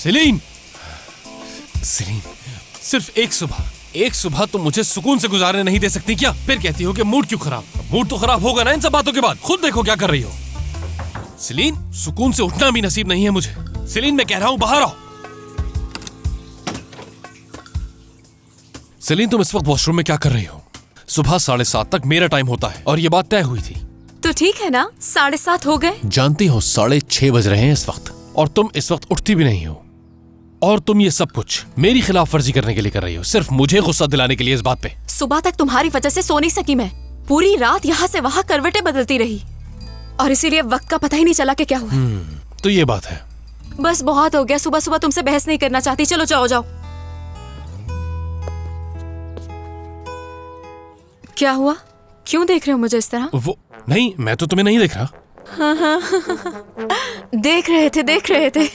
Salient, salient, सिर्फ एक सुबह तुम मुझे सुकून से गुजारने नहीं दे सकती क्या? फिर कहती हो कि मूड क्यों खराब? मूड तो खराब होगा ना इन सब बातों के बाद। खुद देखो क्या कर रही हो। सेलिन, सुकून से उठना भी नसीब नहीं है मुझे। सेलिन, मैं कह रहा हूं बाहर आओ। सेलिन, तुम इस वक्त वॉशरूम में क्या कर रही हो? सुबह 7:30 तक मेरा टाइम होता है और ये बात तय हुई थी। तो ठीक है ना, 7:30 हो गए। जानती हो 6:30 बज रहे हैं इस वक्त और तुम इस वक्त उठती भी नहीं हो। और तुम ये सब कुछ मेरी खिलाफ वर्जी करने के लिए कर रही हो, सिर्फ मुझे गुस्सा दिलाने के लिए इस बात पे। सुबह तक तुम्हारी वजह से सो नहीं सकी मैं। पूरी रात यहाँ से वहाँ करवटें बदलती रही और इसीलिए वक्त का पता ही नहीं चला कि क्या हुआ। तो ये बात है। बस बहुत हो गया, सुबह सुबह तुमसे बहस नहीं करना चाहती। चलो जाओ जाओ। क्या हुआ? क्यों देख रहे हो मुझे इस तरह? वो नहीं, मैं तो तुम्हें नहीं देख रहा। हाँ। देख रहे थे।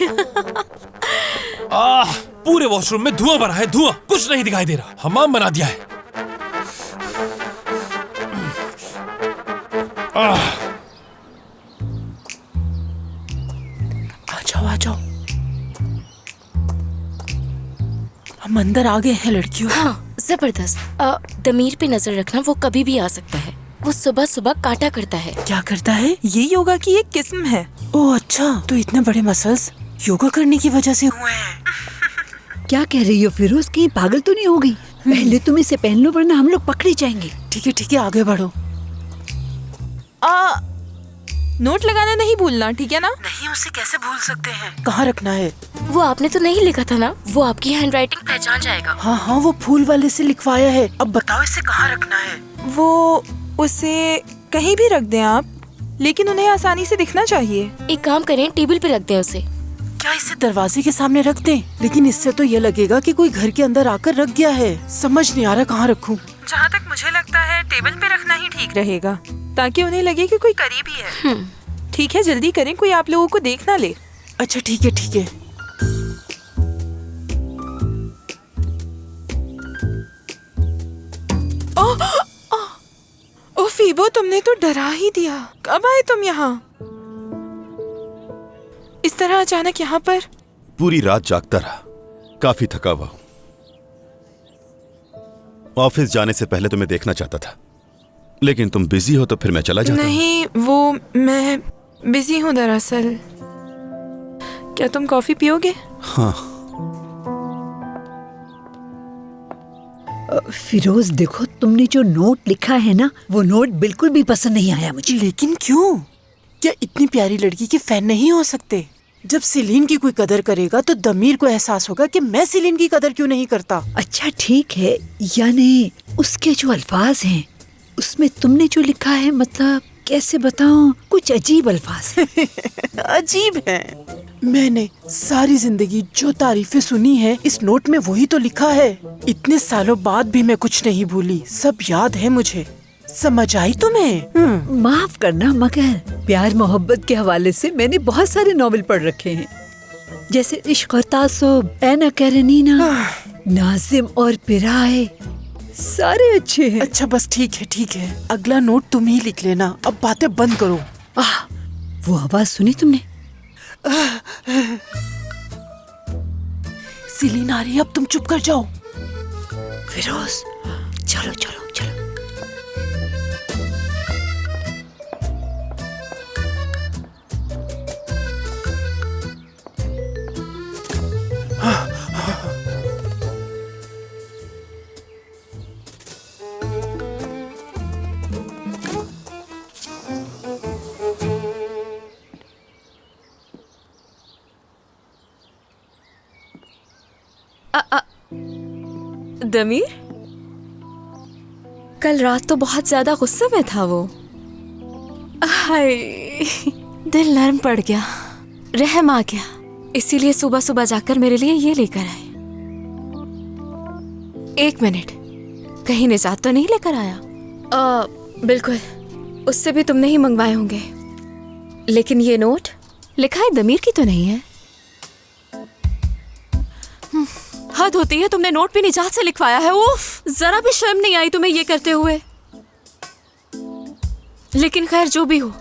पूरे वॉशरूम में धुआं भरा है, धुआं, कुछ नहीं दिखाई दे रहा। हमाम बना दिया है। आ जाओ। हम अंदर आ गए हैं लड़कियों। हाँ, जबरदस्त। दमीर पे नजर रखना, वो कभी भी आ सकता है। वो सुबह सुबह काटा करता है। क्या करता है? ये योगा की एक किस्म है। ओह अच्छा, तो इतने बड़े मसल्स योगा करने की वजह से हुए हैं। क्या कह रही हो फिरोज? कहीं पागल तो नहीं हो गई? पहले तुम इसे पहन लो वरना हम लोग पकड़े जाएंगे। ठीक है, आगे बढ़ो। नोट लगाना नहीं भूलना, ठीक है ना? नहीं, उसे कैसे भूल सकते हैं? कहाँ रखना है? वो आपने तो नहीं लिखा था ना? वो आपकी हैंडराइटिंग पहचान जाएगा। हाँ, वो फूल वाले से लिखवाया है। अब बताओ इसे कहाँ रखना है? वो उसे कहीं भी रख दें आप, लेकिन उन्हें आसानी से दिखना चाहिए। एक काम करें, टेबल पे रख दें उसे। क्या इसे दरवाजे के सामने रख दें? लेकिन इससे तो ये लगेगा कि कोई घर के अंदर आकर रख गया है। समझ नहीं आ रहा कहाँ रखूं। जहाँ तक मुझे लगता है टेबल पे रखना ही ठीक रहेगा, ताकि उन्हें लगे कि कोई करीब ही है। ठीक है, जल्दी करें, कोई आप लोगों को देख ना ले। अच्छा ठीक है। ओ फीबो, तुमने तो डरा ही दिया। कब आए तुम यहाँ? इस तरह अचानक यहाँ पर? पूरी रात जागता रहा, काफी थका हुआ हूं। ऑफिस जाने से पहले तुम्हें देखना चाहता था, लेकिन तुम बिजी हो तो फिर मैं चला जाता। नहीं, वो मैं बिजी हूँ दरअसल। क्या तुम कॉफी पियोगे? हाँ। फिरोज देखो, तुमने जो नोट लिखा है ना, वो नोट बिल्कुल भी पसंद नहीं आया मुझे। लेकिन क्यों? क्या इतनी प्यारी लड़की के फैन नहीं हो सकते? जब सेलिन की कोई कदर करेगा तो दमीर को एहसास होगा कि मैं सेलिन की कदर क्यों नहीं करता। अच्छा ठीक है, यानी उसके जो अल्फाज हैं उसमें तुमने जो लिखा है, मतलब कैसे बताऊं, कुछ अजीब अल्फाज हैं। अजीब है। मैंने सारी जिंदगी जो तारीफें सुनी है, इस नोट में वही तो लिखा है। इतने सालों बाद भी मैं कुछ नहीं भूली, सब याद है मुझे। समझ आई तुम्हें? माफ करना, मगर प्यार मोहब्बत के हवाले से मैंने बहुत सारे नॉवेल पढ़ रखे हैं, जैसे इश्क और तासुब, एना कैरेनिना, नाजिम और पिराए, सारे अच्छे हैं। अच्छा बस ठीक है, अगला नोट तुम ही लिख लेना। अब बातें बंद करो। वो आवाज सुनी तुमने? सेलिन आ रही है, अब तुम चुप कर जाओ। फिरोज चलो। दमीर, कल रात तो बहुत ज्यादा गुस्से में था वो। हाय, दिल नरम पड़ गया, रहम आ गया। इसीलिए सुबह सुबह जाकर मेरे लिए ये लेकर आए। 1 मिनट, कहीं निजात तो नहीं लेकर आया? बिल्कुल, उससे भी तुमने ही मंगवाए होंगे। लेकिन ये नोट लिखा है दमीर की तो नहीं है? हद होती है, तुमने नोट भी निजात से लिखवाया है। उफ, जरा भी शर्म नहीं आई तुम्हें ये करते हुए। लेकिन खैर जो भी हो,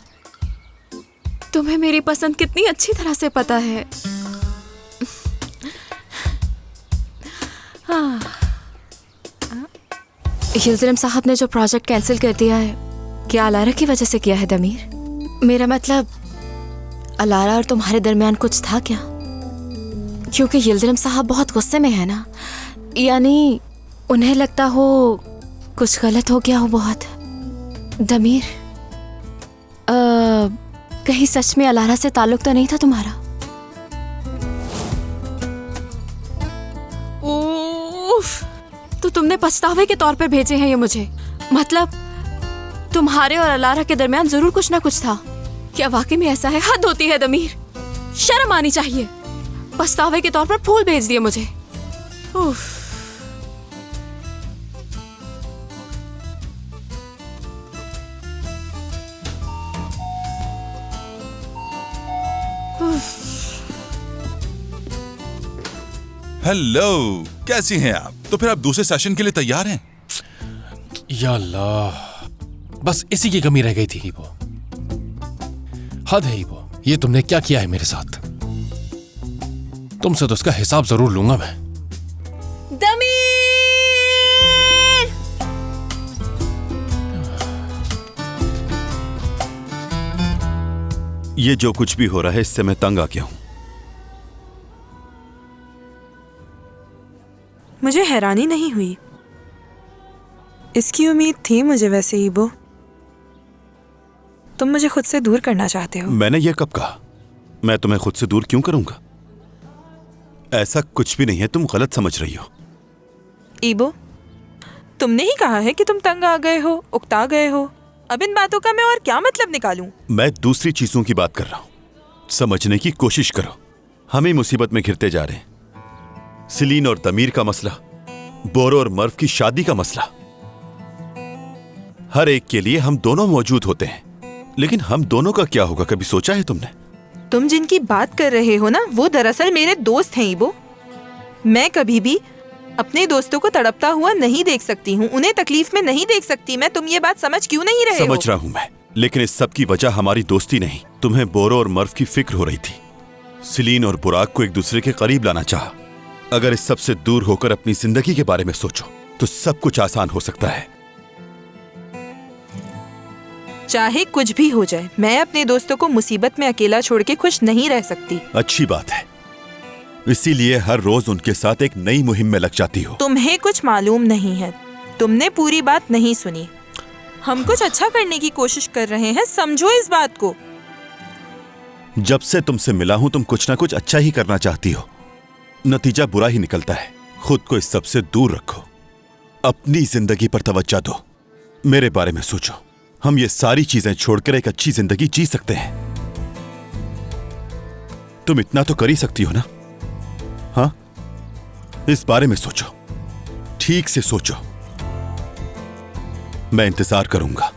तुम्हें मेरी पसंद कितनी अच्छी तरह से पता है। यिल्दिरम साहब ने जो प्रोजेक्ट कैंसिल कर दिया है, क्या अलारा की वजह से किया है दमीर? मेरा मतलब, अलारा और तुम्हारे दरमियान कुछ था क्या? क्योंकि यिल्दिरम साहब बहुत गुस्से में है ना, यानी उन्हें लगता हो कुछ गलत हो गया हो बहुत। दमीर, कहीं सच में अलारा से ताल्लुक तो नहीं था तुम्हारा? उफ, तो तुमने पछतावे के तौर पर भेजे हैं ये मुझे? मतलब तुम्हारे और अलारा के दरमियान जरूर कुछ ना कुछ था। क्या वाकई में ऐसा है? हद होती है दमीर, शर्म आनी चाहिए। पछतावे के तौर पर फूल भेज दिए मुझे। उफ। हेलो, कैसी हैं आप? तो फिर आप दूसरे सेशन के लिए तैयार हैं? या अल्लाह, बस इसी की कमी रह गई थी हीबो। हद है हीबो, ये तुमने क्या किया है मेरे साथ? तुमसे तो उसका हिसाब जरूर लूंगा मैं। दमीर! ये जो कुछ भी हो रहा है इससे मैं तंग आ गया हूं। मुझे हैरानी नहीं हुई, इसकी उम्मीद थी मुझे। वैसे ईबो, तुम मुझे खुद से दूर करना चाहते हो। मैंने ये कब कहा? मैं तुम्हें खुद से दूर क्यों करूंगा? ऐसा कुछ भी नहीं है, तुम गलत समझ रही हो। ईबो, तुमने ही कहा है कि तुम तंग आ गए हो, उकता गए हो। अब इन बातों का मैं और क्या मतलब निकालूं? मैं दूसरी चीजों की बात कर रहा हूं। समझने की कोशिश करो। हम ही मुसीबत में घिरते जा रहे हैं। सिलीन और दमीर का मसला, बोरो और मर्फ की शादी का मसला, हर एक के लिए हम दोनों मौजूद होते हैं। लेकिन हम दोनों का क्या होगा, कभी सोचा है तुमने? तुम जिनकी बात कर रहे हो ना, वो दरअसल मेरे दोस्त हैं ईबो। मैं कभी भी अपने दोस्तों को तड़पता हुआ नहीं देख सकती हूँ, उन्हें तकलीफ में नहीं देख सकती मैं। तुम ये बात समझ क्यों नहीं रहे हो? समझ रहा हूं मैं, लेकिन इस सब की वजह हमारी दोस्ती नहीं। तुम्हें बोरो और मर्फ की फिक्र हो रही थी। सिलीन और बुराक को एक दूसरे के करीब लाना चाहा। अगर इस सब से दूर होकर अपनी जिंदगी के बारे में सोचो तो सब कुछ आसान हो सकता है। चाहे कुछ भी हो जाए, मैं अपने दोस्तों को मुसीबत में अकेला छोड़ के खुश नहीं रह सकती। अच्छी बात है, इसीलिए हर रोज उनके साथ एक नई मुहिम में लग जाती हो। तुम्हें कुछ मालूम नहीं है, तुमने पूरी बात नहीं सुनी। हम कुछ अच्छा करने की कोशिश कर रहे हैं, समझो इस बात को। जब से तुमसे मिला हूं तुम कुछ ना कुछ अच्छा ही करना चाहती हो, नतीजा बुरा ही निकलता है। खुद को इस सब से दूर रखो, अपनी जिंदगी पर तवज्जो दो, मेरे बारे में सोचो। हम ये सारी चीजें छोड़कर एक अच्छी जिंदगी जी सकते हैं। तुम इतना तो कर ही सकती हो ना? हाँ, इस बारे में सोचो, ठीक से सोचो। मैं इंतजार करूंगा।